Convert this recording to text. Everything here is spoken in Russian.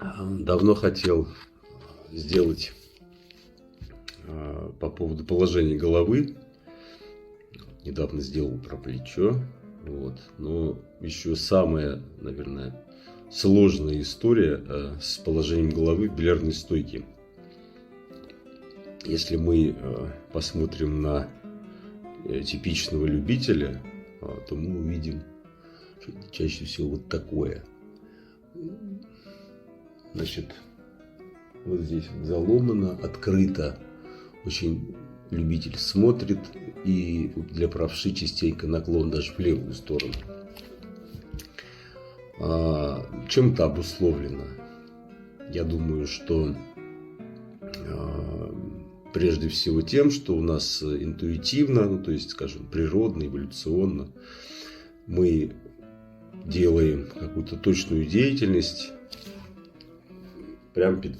Давно хотел сделать по поводу положения головы. Недавно сделал про плечо. Вот. Но еще самая, наверное, сложная история с положением головы в бильярдной стойке. Если мы посмотрим на типичного любителя, то мы увидим чаще всего вот такое. Значит, вот здесь заломано, открыто. Очень любитель смотрит, и для правши частенько наклон даже в левую сторону. Чем это обусловлено? Я думаю, что прежде всего тем, что у нас интуитивно, то есть, скажем, природно, эволюционно, мы делаем какую-то точную деятельность прямо перед